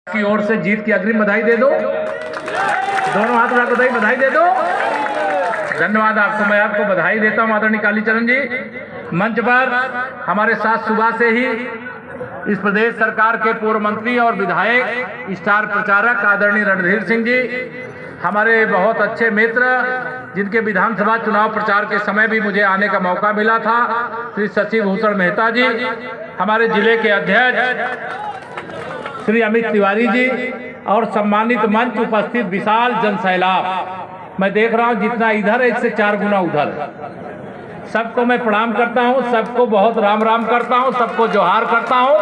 की ओर से जीत की अग्रिम बधाई दे दो। दोनों हाथ उठाकर बधाई दे दो। धन्यवाद आपको। मैं आपको बधाई देता हूं आदरणीय कालीचरण जी। मंच पर हमारे साथ सुबह से ही इस प्रदेश सरकार के पूर्व मंत्री और विधायक स्टार प्रचारक आदरणीय रणधीर सिंह जी, हमारे बहुत अच्छे मित्र जिनके विधानसभा चुनाव प्रचार के समय भी मुझे आने का मौका मिला था, श्री शशि भूषण मेहता जी, हमारे जिले के अध्यक्ष श्री अमित तिवारी जी और सम्मानित मंच उपस्थित विशाल जनसैलाब। मैं देख रहा हूं जितना इधर है इससे 4 गुना उधर। सबको मैं प्रणाम करता हूं, सबको बहुत राम राम करता हूं, सबको जोहार करता हूं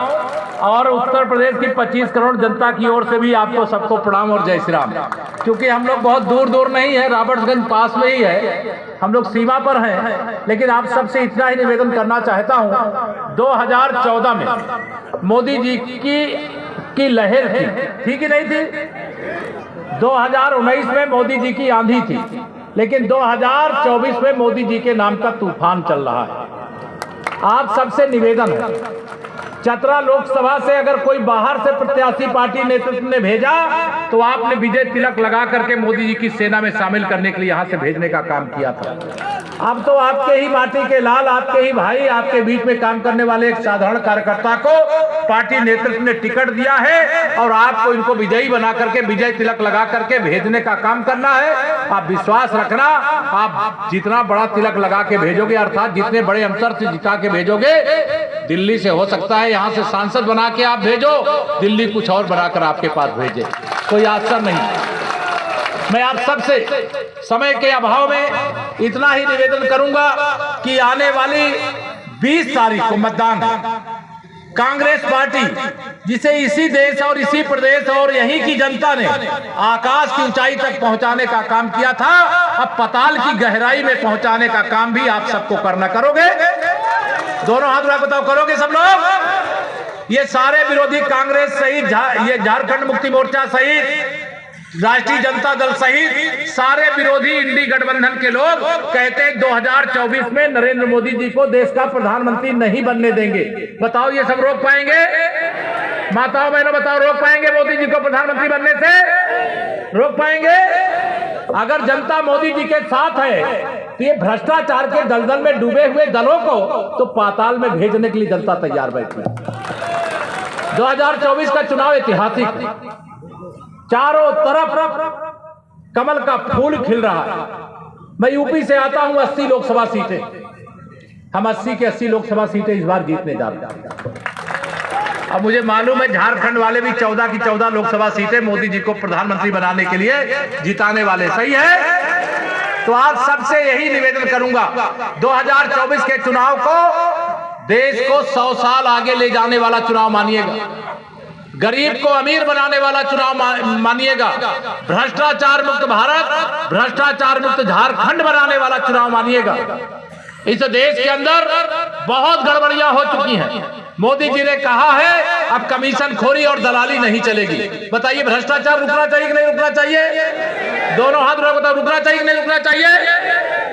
और उत्तर प्रदेश की 25 करोड़ जनता की ओर से भी आपको सबको प्रणाम और जय श्री राम। क्योंकि हम लोग बहुत दूर दूर नहीं है, रॉबर्ट्सगंज पास में ही है, हम लोग सीमा पर हैं। लेकिन आप सबसे इतना ही निवेदन करना चाहता हूं, 2014 में मोदी जी की लहर थी कि नहीं थी? 2019 में मोदी जी की आंधी थी, लेकिन 2024 में मोदी जी के नाम का तूफान चल रहा है। आप सबसे निवेदन है, चतरा लोकसभा से अगर कोई बाहर से प्रत्याशी पार्टी नेतृत्व ने भेजा तो आपने विजय तिलक लगा करके मोदी जी की सेना में शामिल करने के लिए यहां से भेजने का काम किया था। अब तो आपके ही माटी के लाल, आपके ही भाई, आपके बीच में काम करने वाले एक साधारण कार्यकर्ता को पार्टी नेतृत्व ने टिकट दिया है और आपको इनको विजयी बना करके विजय तिलक लगा करके भेजने का काम करना है। आप विश्वास रखना, आप जितना बड़ा तिलक लगा के भेजोगे, अर्थात जितने बड़े अंतर से जिता के भेजोगे, दिल्ली से हो सकता है यहां से सांसद बना के आप भेजो, दिल्ली कुछ और बनाकर आपके पास भेजे, कोई आश्चर्य नहीं। मैं आप सबसे समय के अभाव में इतना ही निवेदन करूंगा कि आने वाली 20 तारीख को मतदान है। कांग्रेस पार्टी जिसे इसी देश और इसी प्रदेश और यहीं की जनता ने आकाश की ऊंचाई तक पहुंचाने का काम किया था, अब पाताल की गहराई में पहुंचाने का काम भी आप सबको करना। करोगे? दोनों हाथ उठा बताओ, करोगे सब लोग? ये सारे विरोधी, कांग्रेस सहित, ये झारखंड मुक्ति मोर्चा सहित, राष्ट्रीय जनता दल सहित सारे विरोधी इंडी गठबंधन के लोग कहते हैं 2024 में नरेंद्र मोदी जी को देश का प्रधानमंत्री नहीं बनने देंगे। बताओ ये सब रोक पाएंगे? माताओं बहनों बताओ, रोक पाएंगे मोदी जी को प्रधानमंत्री बनने से? रोक पाएंगे? अगर जनता मोदी जी के साथ है तो ये भ्रष्टाचार के दलदल में डूबे हुए दलों को तो पाताल में भेजने के लिए जनता तैयार बैठी है। 2024 का चुनाव ऐतिहासिक, चारों तरफ कमल का फूल खिल रहा है। मैं यूपी से आता हूं, 80 लोकसभा सीटें, हम 80 के 80 लोकसभा सीटें इस बार जीतने जा रहे हैं। अब मुझे मालूम है झारखंड वाले भी 14 की 14 लोकसभा सीटें मोदी जी को प्रधानमंत्री बनाने के लिए जिताने वाले। सही है? तो आज सबसे यही निवेदन करूंगा, 2024 के चुनाव को देश को 100 साल आगे ले जाने वाला चुनाव मानिएगा, गरीब को अमीर बनाने वाला चुनाव मानिएगा, भ्रष्टाचार मुक्त भारत, भ्रष्टाचार मुक्त झारखंड बनाने वाला चुनाव मानिएगा। इस देश के अंदर बहुत गड़बड़ियां हो चुकी हैं। मोदी जी ने कहा है अब कमीशन खोरी और दलाली नहीं चलेगी। बताइए भ्रष्टाचार रुकना चाहिए कि नहीं रुकना चाहिए? दोनों हाथ उठाकर बताओ, रुकना चाहिए कि नहीं रुकना चाहिए?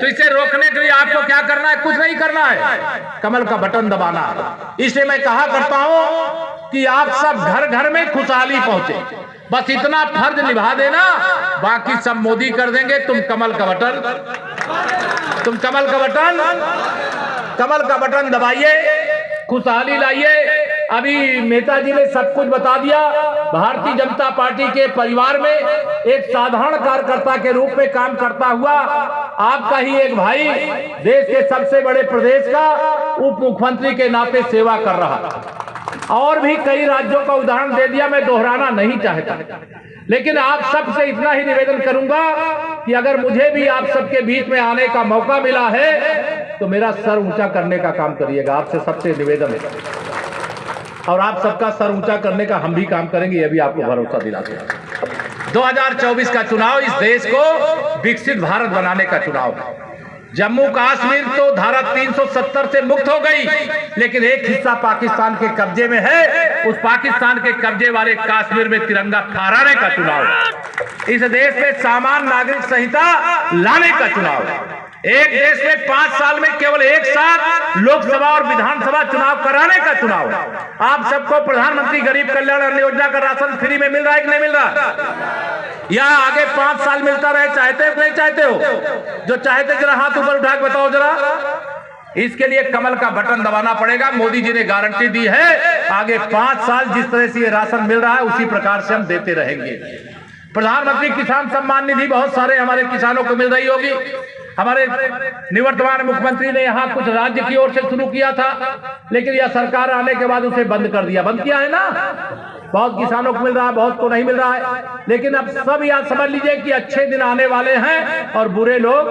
तो इसे रोकने के लिए आपको क्या करना है? कुछ नहीं करना है, कमल का बटन दबाना है। इसलिए मैं कहा करता हूं कि आप सब घर घर में खुशहाली पहुंचे, बस इतना फर्ज निभा देना, बाकी सब मोदी कर देंगे। तुम कमल का बटन दबाइए, खुशहाली लाइए। अभी मेहता जी ने सब कुछ बता दिया। भारतीय जनता पार्टी के परिवार में एक साधारण कार्यकर्ता के रूप में काम करता हुआ आपका ही एक भाई देश के सबसे बड़े प्रदेश का उप मुख्यमंत्री के नाते सेवा कर रहा है। और भी कई राज्यों का उदाहरण दे दिया, मैं दोहराना नहीं चाहता, लेकिन आप सबसे इतना ही निवेदन करूंगा कि अगर मुझे भी आप सबके बीच में आने का मौका मिला है तो मेरा सर ऊंचा करने का काम करिएगा। आपसे सबसे निवेदन है और आप सबका सर ऊंचा करने का हम भी काम करेंगे, यह भी आपको भरोसा दिलाते हैं। 2024 का चुनाव इस देश को विकसित भारत बनाने का चुनाव है। जम्मू कश्मीर तो धारा 370 से मुक्त हो गई, लेकिन एक हिस्सा पाकिस्तान के कब्जे में है। उस पाकिस्तान के कब्जे वाले कश्मीर में तिरंगा फहराने का चुनाव है। इस देश में सामान्य नागरिक संहिता लाने का चुनाव है। एक देश में 5 साल में केवल एक साथ लोकसभा और विधानसभा चुनाव कराने का चुनाव। आप सबको प्रधानमंत्री गरीब कल्याण अन्न योजना का राशन फ्री में मिल रहा है कि नहीं मिल रहा? या आगे 5 साल मिलता रहे, चाहते हो कि नहीं चाहते हो? जो चाहते जरा हाथ ऊपर उठा के बताओ जरा। इसके लिए कमल का बटन दबाना पड़ेगा। मोदी जी ने गारंटी दी है, आगे 5 साल जिस तरह से ये राशन मिल रहा है उसी प्रकार से हम देते रहेंगे। प्रधानमंत्री किसान सम्मान निधि बहुत सारे हमारे किसानों को मिल रही होगी। हमारे निवर्तमान मुख्यमंत्री ने यहाँ कुछ राज्य की ओर से शुरू किया था, लेकिन यह सरकार आने के बाद उसे बंद कर दिया। बंद किया है ना, बहुत किसानों को मिल रहा है, बहुत को नहीं मिल रहा है। लेकिन अब सब याद समझ लीजिए कि अच्छे दिन आने वाले हैं और बुरे लोग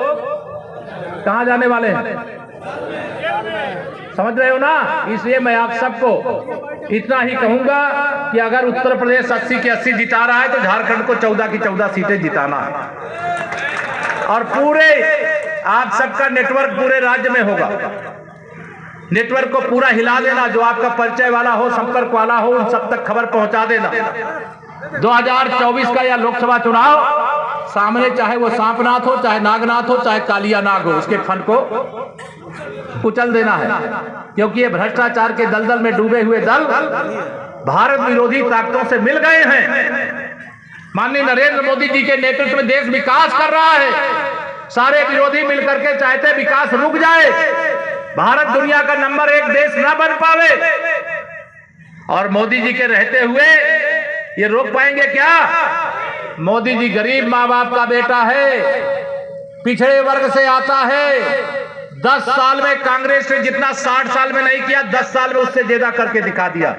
कहाँ जाने वाले हैं, समझ रहे हो ना। इसलिए मैं आप सबको इतना ही कहूंगा कि अगर उत्तर प्रदेश 80 के 80 जिता रहा है तो झारखंड को 14 की 14 सीटें जिताना है। और पूरे आप सबका नेटवर्क पूरे राज्य में होगा। नेटवर्क को पूरा हिला देना, जो आपका परिचय वाला हो, संपर्क वाला हो, उन सब तक खबर पहुंचा देना। 2024 का यह लोकसभा चुनाव सामने, चाहे वो सांपनाथ हो, चाहे नागनाथ हो, चाहे कालिया नाग हो, उसके फन को कुचल देना है। क्योंकि ये भ्रष्टाचार के दलदल में डूबे हुए दल भारत विरोधी ताकतों से मिल गए हैं। माननीय नरेंद्र मोदी जी के नेतृत्व में देश विकास कर रहा है। सारे विरोधी मिलकर के चाहते विकास रुक जाए, भारत दुनिया का नंबर 1 देश न बन पावे। और मोदी जी के रहते हुए ये रोक पाएंगे क्या? मोदी जी गरीब माँ बाप का बेटा है, पिछड़े वर्ग से आता है। 10 साल में कांग्रेस ने जितना 60 साल में नहीं किया, 10 साल में उससे ज्यादा करके दिखा दिया।